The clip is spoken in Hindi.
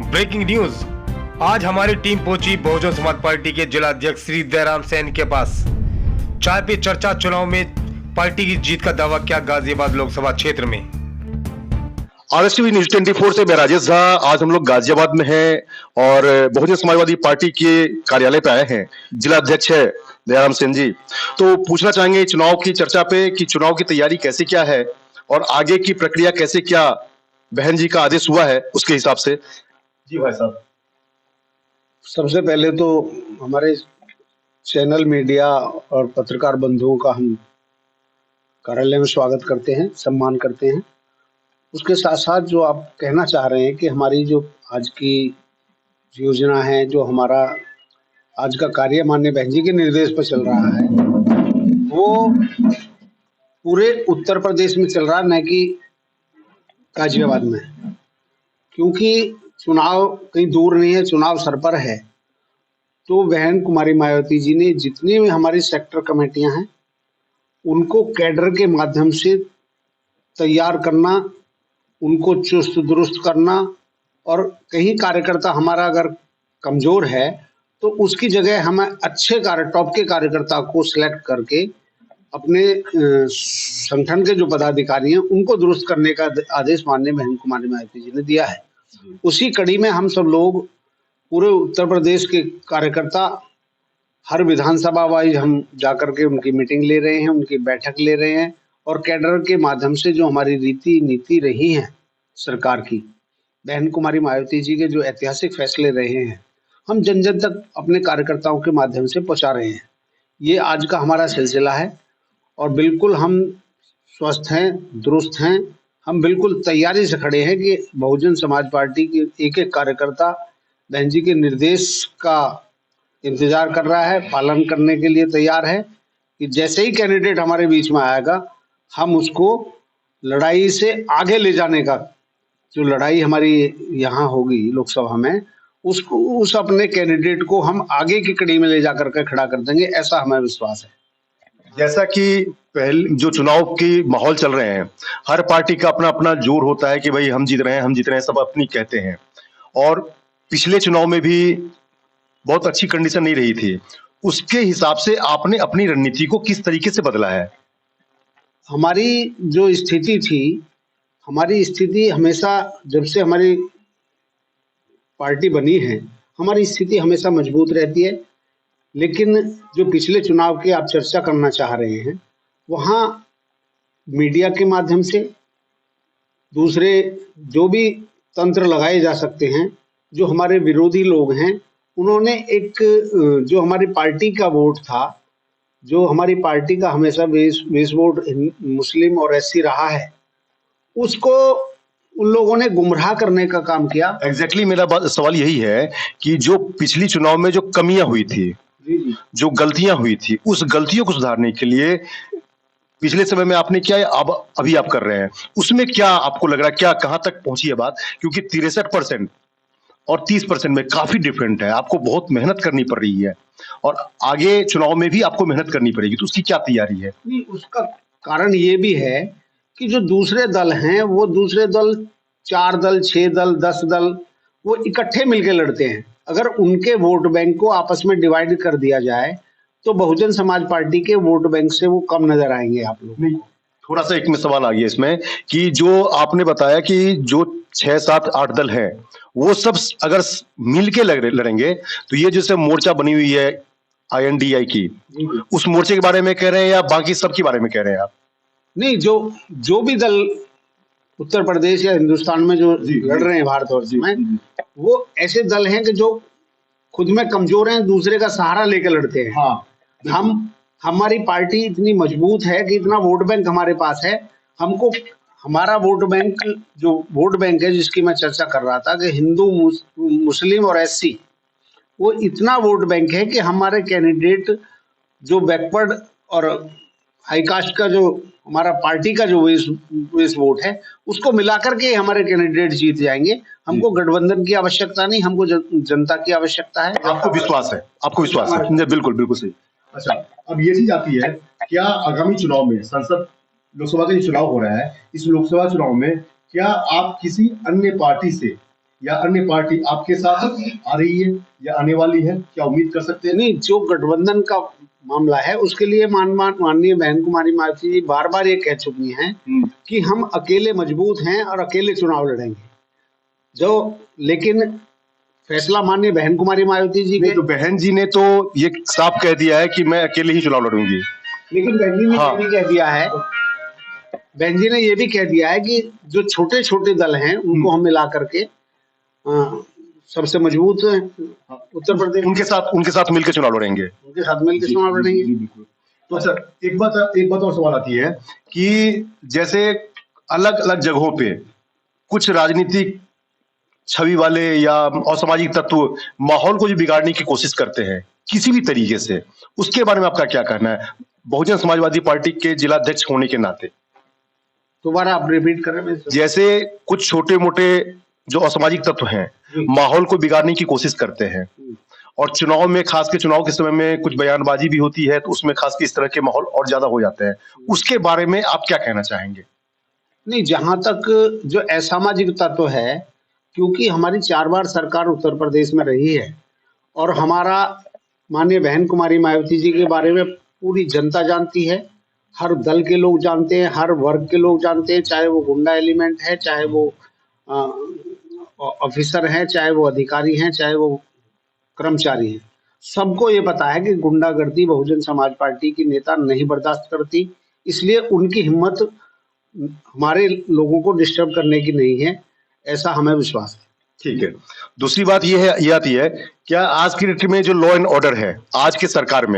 Breaking news. आज हमारी टीम पहुंची बहुजन समाज पार्टी के जिला अध्यक्ष श्री दयाराम सैन के पास। चाय पे चर्चा, चुनाव में पार्टी की जीत का दावा क्या गाजियाबाद लोकसभा क्षेत्र में। आरएसटीवी न्यूज 24 से मैं राजेश झा। आज हम लोग गाजियाबाद में हैं और बहुजन समाजवादी पार्टी के कार्यालय पे आए हैं। जिला अध्यक्ष है दयाराम सैन जी। तो पूछना चाहेंगे चुनाव की चर्चा पे कि चुनाव की तैयारी कैसे क्या है और आगे की प्रक्रिया कैसे क्या बहन जी का आदेश हुआ है उसके हिसाब से। जी भाई साहब, सबसे पहले तो हमारे चैनल मीडिया और पत्रकार बंधुओं का हम कार्यालय में स्वागत करते हैं, सम्मान करते हैं। उसके साथ साथ जो आप कहना चाह रहे हैं कि हमारी जो आज की योजना है, जो हमारा आज का कार्य माननीय बहन जी के निर्देश पर चल रहा है, वो पूरे उत्तर प्रदेश में चल रहा है, न कि गाजियाबाद में। क्योंकि चुनाव कहीं दूर नहीं है, चुनाव सर पर है। तो बहन कुमारी मायावती जी ने जितनी भी हमारी सेक्टर कमेटियां हैं उनको कैडर के माध्यम से तैयार करना, उनको चुस्त दुरुस्त करना, और कहीं कार्यकर्ता हमारा अगर कमजोर है तो उसकी जगह हमें अच्छे टॉप के कार्यकर्ता को सिलेक्ट करके अपने संगठन के जो पदाधिकारी हैं उनको दुरुस्त करने का आदेश माननीय बहन कुमारी मायावती जी ने दिया है। उसी कड़ी में हम सब लोग पूरे उत्तर प्रदेश के कार्यकर्ता हर विधानसभा वाइज हम जाकर के उनकी मीटिंग ले रहे हैं, उनकी बैठक ले रहे हैं, और कैडर के माध्यम से जो हमारी रीति नीति रही है सरकार की, बहन कुमारी मायावती जी के जो ऐतिहासिक फैसले रहे हैं, हम जन जन तक अपने कार्यकर्ताओं के माध्यम से पहुंचा रहे हैं। ये आज का हमारा सिलसिला है और बिल्कुल हम स्वस्थ हैं, दुरुस्त हैं। हम बिल्कुल तैयारी से खड़े हैं कि बहुजन समाज पार्टी के एक एक कार्यकर्ता बहन जी के निर्देश का इंतजार कर रहा है, पालन करने के लिए तैयार है कि जैसे ही कैंडिडेट हमारे बीच में आएगा हम उसको लड़ाई से आगे ले जाने का, जो लड़ाई हमारी यहाँ होगी लोकसभा में, उसको उस अपने कैंडिडेट को हम आगे की कड़ी में ले जाकर के खड़ा कर देंगे, ऐसा हमें विश्वास है। जैसा कि पहले जो चुनाव की माहौल चल रहे हैं, हर पार्टी का अपना अपना जोर होता है कि भाई हम जीत रहे हैं, हम जीत रहे हैं, सब अपनी कहते हैं। और पिछले चुनाव में भी बहुत अच्छी कंडीशन नहीं रही थी। उसके हिसाब से आपने अपनी रणनीति को किस तरीके से बदला है? हमारी जो स्थिति थी, हमारी स्थिति हमेशा, जब से हमारी पार्टी बनी है, हमारी स्थिति हमेशा मजबूत रहती है। लेकिन जो पिछले चुनाव की आप चर्चा करना चाह रहे हैं, वहाँ मीडिया के माध्यम से दूसरे जो भी तंत्र लगाए जा सकते हैं, जो हमारे विरोधी लोग हैं, उन्होंने एक जो हमारी पार्टी का वोट था, जो हमारी पार्टी का हमेशा बेस वोट मुस्लिम और एससी रहा है, उसको उन लोगों ने गुमराह करने का काम किया। एग्जैक्टली मेरा सवाल यही है कि जो पिछली चुनाव में जो कमियां हुई थी, जो गलतियां हुई थी, उस गलतियों को सुधारने के लिए पिछले समय में आपने क्या अब अभी आप कर रहे हैं, उसमें क्या आपको लग रहा है, क्या कहां तक पहुंची है बात? क्योंकि 63% और 30% में काफी डिफरेंट है। आपको बहुत मेहनत करनी पड़ रही है और आगे चुनाव में भी आपको मेहनत करनी पड़ेगी, तो उसकी क्या तैयारी है? नहीं, उसका कारण ये भी है कि जो दूसरे दल हैं, वो दूसरे दल 4 दल, 6 दल, 10 दल, वो इकट्ठे मिलकर लड़ते हैं। अगर उनके वोट बैंक को आपस में डिवाइड कर दिया जाए तो बहुजन समाज पार्टी के वोट बैंक से वो कम नजर आएंगे आप लोग। नहीं, थोड़ा सा एक में सवाल आ गया इसमें कि जो आपने बताया कि जो 6, 7, 8 दल हैं, वो सब अगर मिल के लड़ेंगे तो ये जैसे मोर्चा बनी हुई है INDI की, उस मोर्चे के बारे में कह रहे हैं या बाकी सब के बारे में कह रहे हैं आप? नहीं, जो भी दल उत्तर प्रदेश या हिंदुस्तान में जो लड़ रहे हैं भारतवर्ष में, वो ऐसे दल हैं कि जो खुद में कमजोर हैं, दूसरे का सहारा लेकर लड़ते हैं। हाँ, हमारी पार्टी इतनी मजबूत है कि इतना वोट बैंक हमारे पास है। हमको हमारा वोट बैंक, जो वोट बैंक है जिसकी मैं चर्चा कर रहा था कि हिंदू, मुस्लिम और एससी, वो इतना वोट बैंक है कि हमारे कैंडिडेट जो बैकवर्ड और हाईकास्ट का, जो हमारा पार्टी का जो वेस वोट है, उसको मिलाकर के हमारे कैंडिडेट जीत जाएंगे। हमको गठबंधन की आवश्यकता नहीं, हमको जनता की आवश्यकता है। आपको विश्वास है? आपको विश्वास है? बिल्कुल बिल्कुल सही। अच्छा, अब ये चीज आती है, क्या आगामी चुनाव में, संसद लोकसभा का जो चुनाव हो रहा है, इस लोकसभा चुनाव में क्या आप किसी अन्य पार्टी से या अन्य पार्टी आपके साथ आ रही है या आने वाली है, क्या उम्मीद कर सकते हैं? नहीं, जो गठबंधन का मामला है उसके लिए माननीय बहन कुमारी मायावती जी बार बार ये कह चुकी हैं कि हम अकेले मजबूत हैं और अकेले चुनाव लड़ेंगे। लेकिन फैसला माननीय बहन कुमारी मायावती जी के, तो बहन जी ने तो ये साफ कह दिया है कि मैं अकेले ही चुनाव लड़ूंगी। लेकिन बहन जी ने ये भी कह दिया है, बहन जी ने ये भी कह दिया है कि जो छोटे छोटे दल हैं उनको हम मिला करके सबसे मजबूत उत्तर प्रदेश उनके साथ मिलकर चुनाव लड़ेंगे। उनके साथ मिलकर चुनाव लड़ेंगे। तो सर एक बात और सवाल आती है कि जैसे अलग अलग जगहों पे कुछ राजनीतिक छवि वाले या असामाजिक तत्व माहौल को जो बिगाड़ने की कोशिश करते हैं किसी भी तरीके से, उसके बारे में आपका क्या कहना है बहुजन समाजवादी पार्टी के जिला अध्यक्ष होने के नाते? दोबारा आप रिपीट करें। जैसे कुछ छोटे मोटे जो असामाजिक तत्व हैं माहौल को बिगाड़ने की कोशिश करते हैं और चुनाव में, खास के चुनाव के समय में कुछ बयानबाजी भी होती है, तो उसमें खास के इस तरह के माहौल और ज्यादा हो जाते हैं, उसके बारे में आप क्या कहना चाहेंगे? नहीं, जहां तक जो असामाजिक तत्व है, क्योंकि हमारी 4 बार सरकार उत्तर प्रदेश में रही है और हमारा माननीय बहन कुमारी मायावती जी के बारे में पूरी जनता जानती है, हर दल के लोग जानते हैं, हर वर्ग के लोग जानते हैं, चाहे वो गुंडा एलिमेंट है, चाहे वो ऑफिसर हैं, चाहे वो अधिकारी हैं, चाहे वो कर्मचारी हैं। सबको ये पता है कि गुंडागर्दी बहुजन समाज पार्टी की नेता नहीं बर्दाश्त करती, इसलिए उनकी हिम्मत हमारे लोगों को डिस्टर्ब करने की नहीं है, ऐसा हमें विश्वास है। ठीक है। दूसरी बात ये आती है, क्या आज की डेट में जो लॉ एंड ऑर्डर है आज की सरकार में